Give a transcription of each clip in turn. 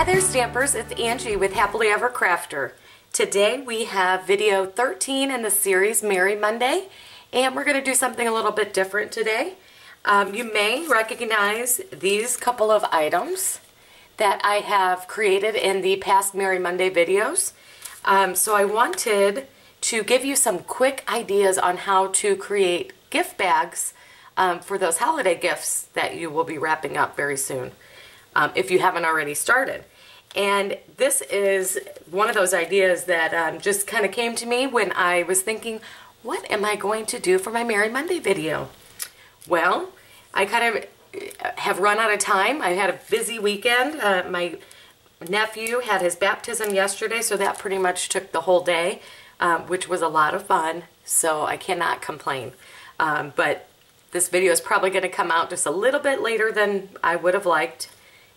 Hi there Stampers, it's Angie with Happily Ever Crafter. Today we have video 13 in the series Merry Monday, and we're going to do something a little bit different today. You may recognize these couple of items that I have created in the past Merry Monday videos. So I wanted to give you some quick ideas on how to create gift bags for those holiday gifts that you will be wrapping up very soon, if you haven't already started. And this is one of those ideas that just kind of came to me when I was thinking, what am I going to do for my Merry Monday video? Well, I kind of have run out of time. I had a busy weekend. My nephew had his baptism yesterday, so that pretty much took the whole day, which was a lot of fun, so I cannot complain. But this video is probably going to come out just a little bit later than I would have liked.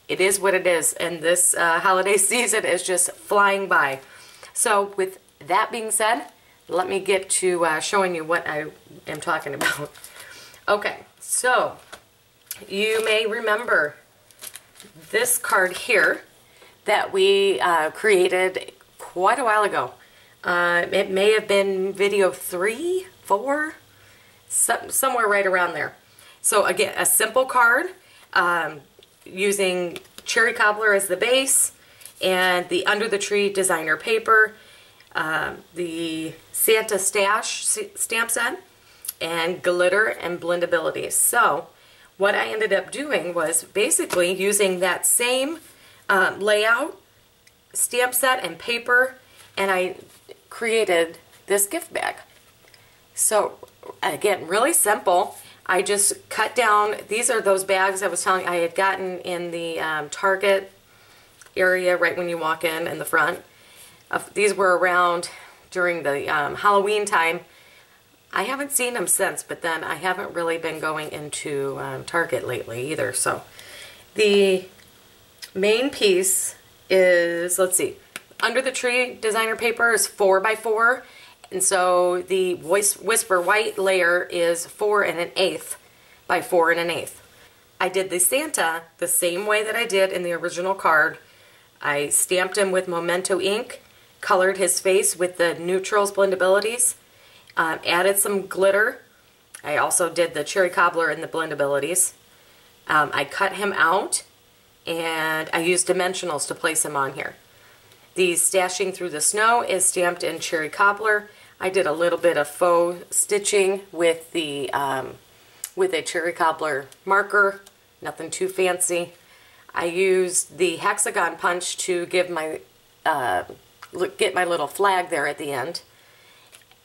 It is what it is, and this holiday season is just flying by. So with that being said, let me get to showing you what I am talking about. Okay, so you may remember this card here that we created quite a while ago. It may have been video 3, 4, somewhere right around there. So again, a simple card. Using cherry cobbler as the base and the Under the Tree designer paper, the Santa Stash stamp set, and glitter and blendability. So what I ended up doing was basically using that same layout, stamp set, and paper, and I created this gift bag. So again, really simple. I just cut down, these are those bags I was telling you I had gotten in the Target area right when you walk in the front. These were around during the Halloween time. I haven't seen them since, but then I haven't really been going into Target lately either. So the main piece is, let's see, Under the Tree designer paper is 4x4. And so the Whisper White layer is 4 1/8 by 4 1/8. I did the Santa the same way that I did in the original card. I stamped him with Memento ink, colored his face with the neutrals blendabilities, added some glitter. I also did the cherry cobbler and the blendabilities. I cut him out, and I used dimensionals to place him on here. The Stashing Through the Snow is stamped in cherry cobbler. I did a little bit of faux stitching with the with a cherry cobbler marker, nothing too fancy. I used the hexagon punch to give my get my little flag there at the end.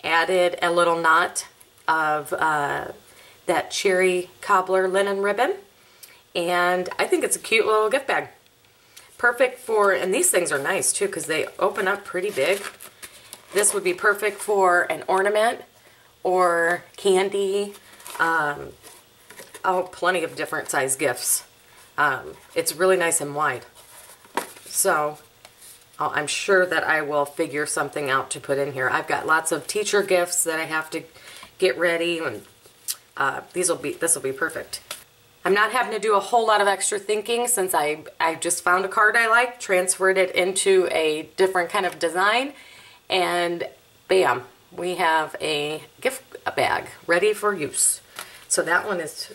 Added a little knot of that cherry cobbler linen ribbon, and I think it's a cute little gift bag. Perfect for, and these things are nice too because they open up pretty big. This would be perfect for an ornament or candy. Oh, plenty of different size gifts. It's really nice and wide. So I'm sure that I will figure something out to put in here. I've got lots of teacher gifts that I have to get ready, and this will be perfect. I'm not having to do a whole lot of extra thinking since I just found a card I like, transferred it into a different kind of design, and bam, we have a gift bag ready for use. So that one is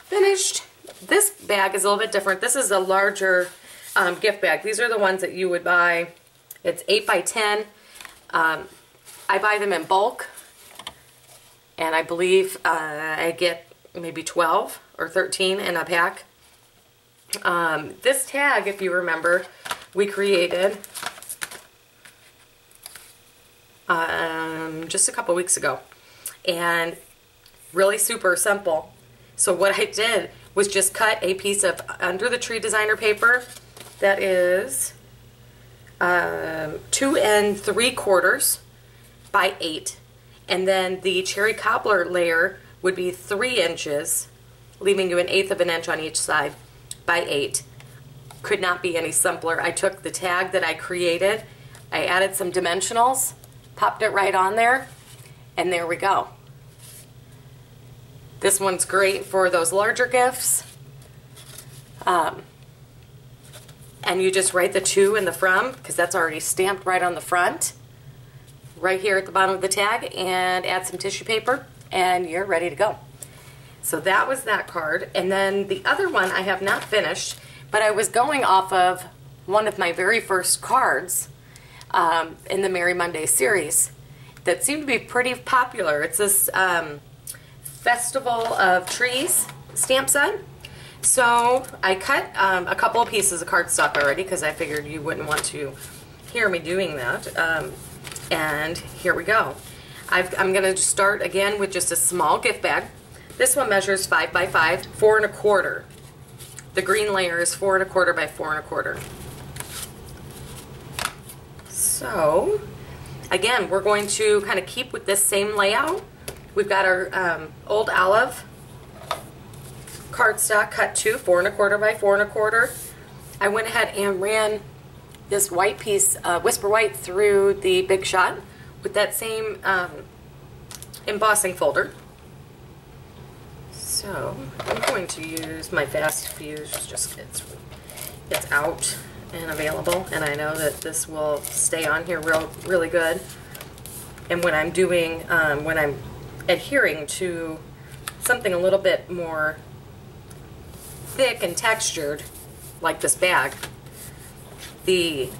finished. This bag is a little bit different. This is a larger gift bag. These are the ones that you would buy. It's 8x10. I buy them in bulk, and I believe I get maybe 12 or 13 in a pack. This tag, if you remember, we created just a couple weeks ago, and really super simple. So what I did was just cut a piece of Under the Tree designer paper that is 2 3/4 by 8, and then the cherry cobbler layer would be 3 inches, leaving you 1/8 of an inch on each side by 8. Could not be any simpler. I took the tag that I created, I added some dimensionals, popped it right on there, and there we go. This one's great for those larger gifts. and you just write the to and the from, because that's already stamped right on the front, right here at the bottom of the tag, and add some tissue paper, and you're ready to go. So that was that card. And then the other one I have not finished, but I was going off of one of my very first cards in the Merry Monday series that seemed to be pretty popular. It's this Festival of Trees stamp set. So I cut a couple of pieces of cardstock already because I figured you wouldn't want to hear me doing that. And here we go. I'm going to start again with just a small gift bag. This one measures 5 by 5, 4 1/4. The green layer is 4 1/4 by 4 1/4. So again, we're going to kind of keep with this same layout. We've got our Old Olive cardstock cut to 4 1/4 by 4 1/4. I went ahead and ran this white piece, Whisper White, through the Big Shot with that same embossing folder. So I'm going to use my Fast Fuse, just it's out and available, and I know that this will stay on here really good. And when I'm doing, when I'm adhering to something a little bit more thick and textured, like this bag, the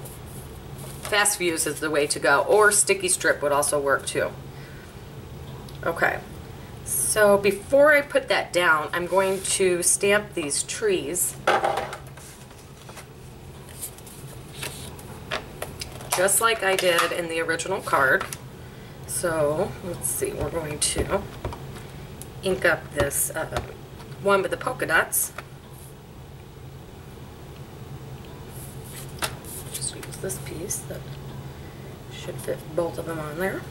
Fast Fuse is the way to go, or sticky strip would also work too. Okay, so before I put that down, I'm going to stamp these trees just like I did in the original card. So let's see, we're going to ink up this one with the polka dots. Just use this piece that should fit both of them on there.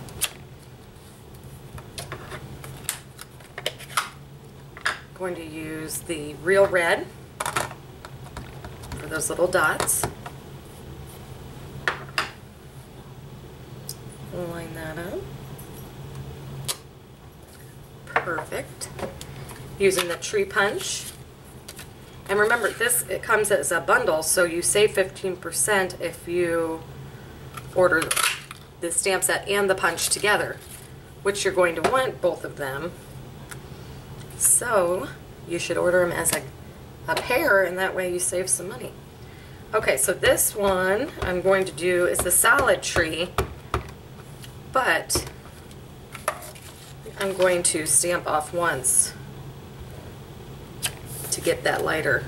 Going to use the Real Red for those little dots. Line that up. Perfect. Using the Tree Punch. And remember, it comes as a bundle, so you save 15% if you order the stamp set and the punch together, which you're going to want both of them. So you should order them as a pair, and that way you save some money. Okay, so this one I'm going to do is the solid tree, but I'm going to stamp off once to get that lighter.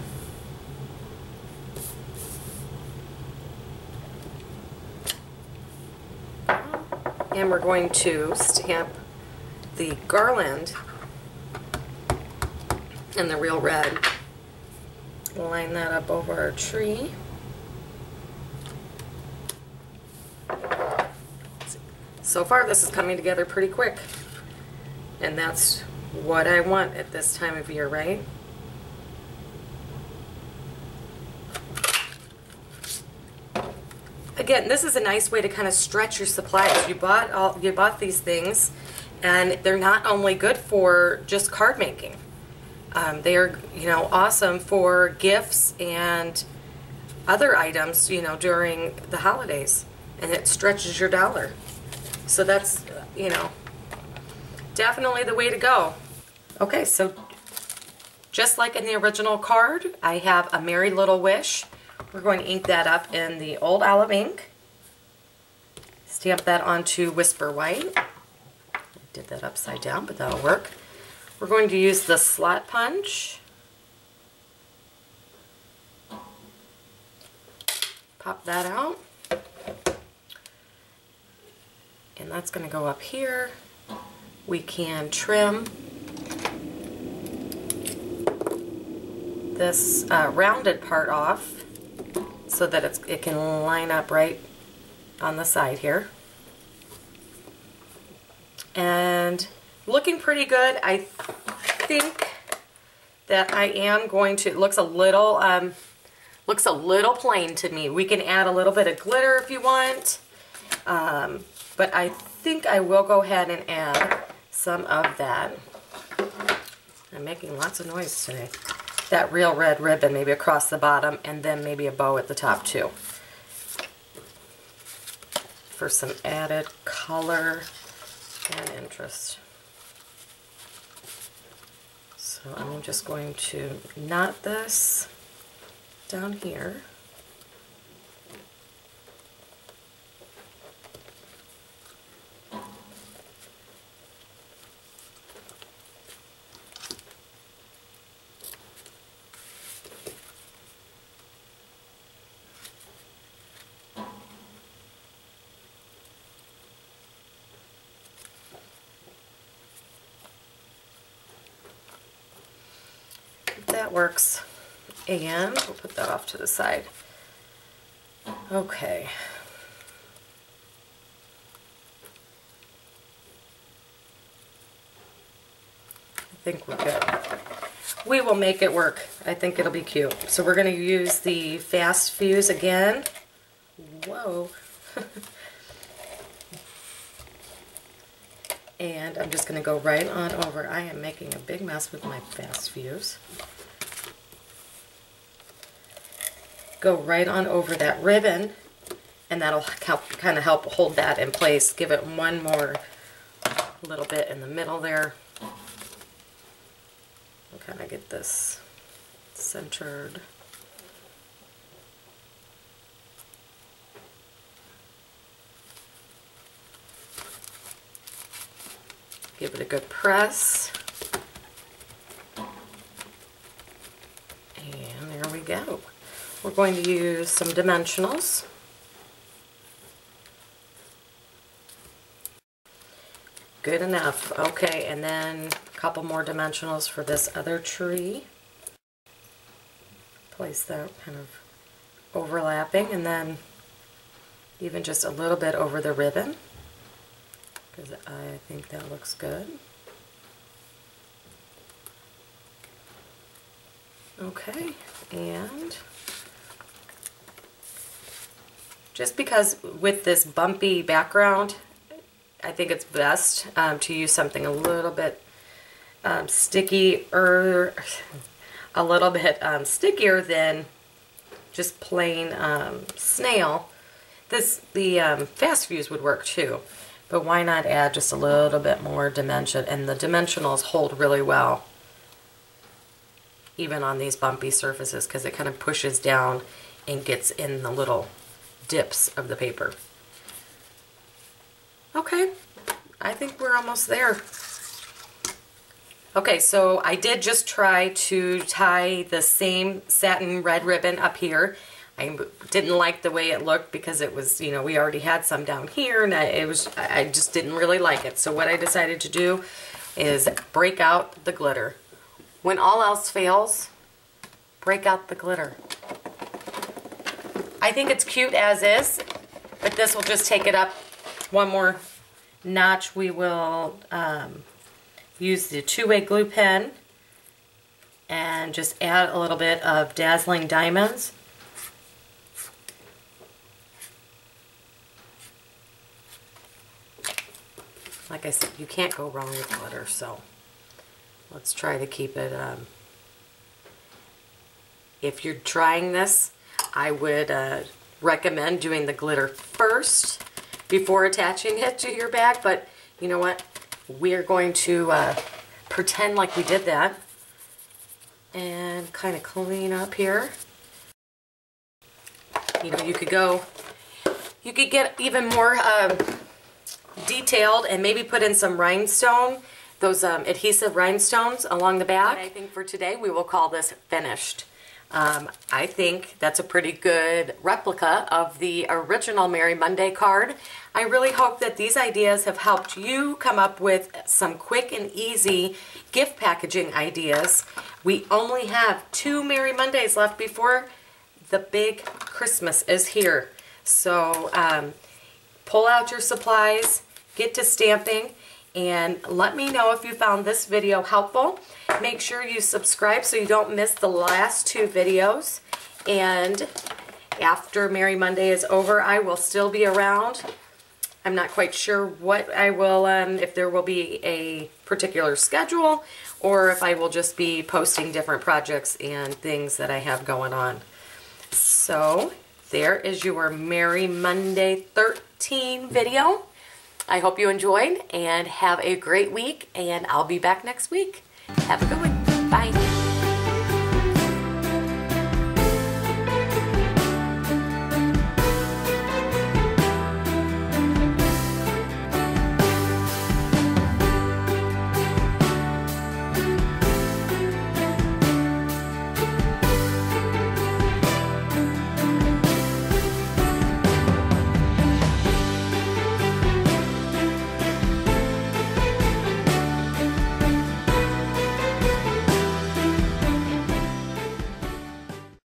And we're going to stamp the garland in the Real Red. Line that up over our tree. So far this is coming together pretty quick, and that's what I want at this time of year, right? Again, this is a nice way to kind of stretch your supplies. You bought these things, and they're not only good for just card making. They are, awesome for gifts and other items, during the holidays, and it stretches your dollar. So that's, definitely the way to go. Okay, so just like in the original card, I have a Merry Little Wish. We're going to ink that up in the Old Olive ink. Stamp that onto Whisper White. I did that upside down, but that'll work. We're going to use the Slot Punch. Pop that out. And that's going to go up here. We can trim this rounded part off so that it can line up right on the side here. And looking pretty good. I think that I am going to, it looks a little plain to me. We can add a little bit of glitter if you want. But I think I will go ahead and add some of that. I'm making lots of noise today. that real red ribbon maybe across the bottom, and then maybe a bow at the top too, for some added color and interest. So I'm just going to knot this down here. That works, and we'll put that off to the side. Okay. I think we're good. We will make it work. I think it'll be cute. So we're going to use the fast fuse again. Whoa. And I'm just going to go right on over. I am making a big mess with my fast fuse. Go right on over that ribbon, and that'll kind of help hold that in place. Give it one more little bit in the middle there. I'll kind of get this centered. Give it a good press. And there we go. We're going to use some dimensionals. Good enough. Okay, and then a couple more dimensionals for this other tree. Place that kind of overlapping, and then even just a little bit over the ribbon, because I think that looks good. Okay, and just because with this bumpy background, I think it's best to use something a little bit stickier than just plain snail. The fast fuse would work too, but why not add just a little bit more dimension? And the dimensionals hold really well even on these bumpy surfaces, because it kind of pushes down and gets in the little dips of the paper. Okay, I think we're almost there. Okay, so I did just try to tie the same satin red ribbon up here. I didn't like the way it looked because it was, you know, we already had some down here, and I just didn't really like it. So what I decided to do is break out the glitter. When all else fails, break out the glitter. I think it's cute as is, but this will just take it up one more notch. We will use the two-way glue pen and just add a little bit of Dazzling Diamonds. Like I said, you can't go wrong with glitter, so let's try to keep it. If you're trying this, I would recommend doing the glitter first before attaching it to your bag, but you know what? We're going to pretend like we did that and kind of clean up here. You know, you could get even more detailed and maybe put in some rhinestone, those adhesive rhinestones along the back. But I think for today we will call this finished. I think that's a pretty good replica of the original Merry Monday card. I really hope that these ideas have helped you come up with some quick and easy gift packaging ideas. We only have 2 Merry Mondays left before the big Christmas is here. So pull out your supplies, get to stamping, and let me know if you found this video helpful. Make sure you subscribe so you don't miss the last 2 videos. And after Merry Monday is over, I will still be around. I'm not quite sure what I will, if there will be a particular schedule or if I will just be posting different projects and things that I have going on. So there is your Merry Monday 13 video. I hope you enjoyed and have a great week, and I'll be back next week. Have a good one.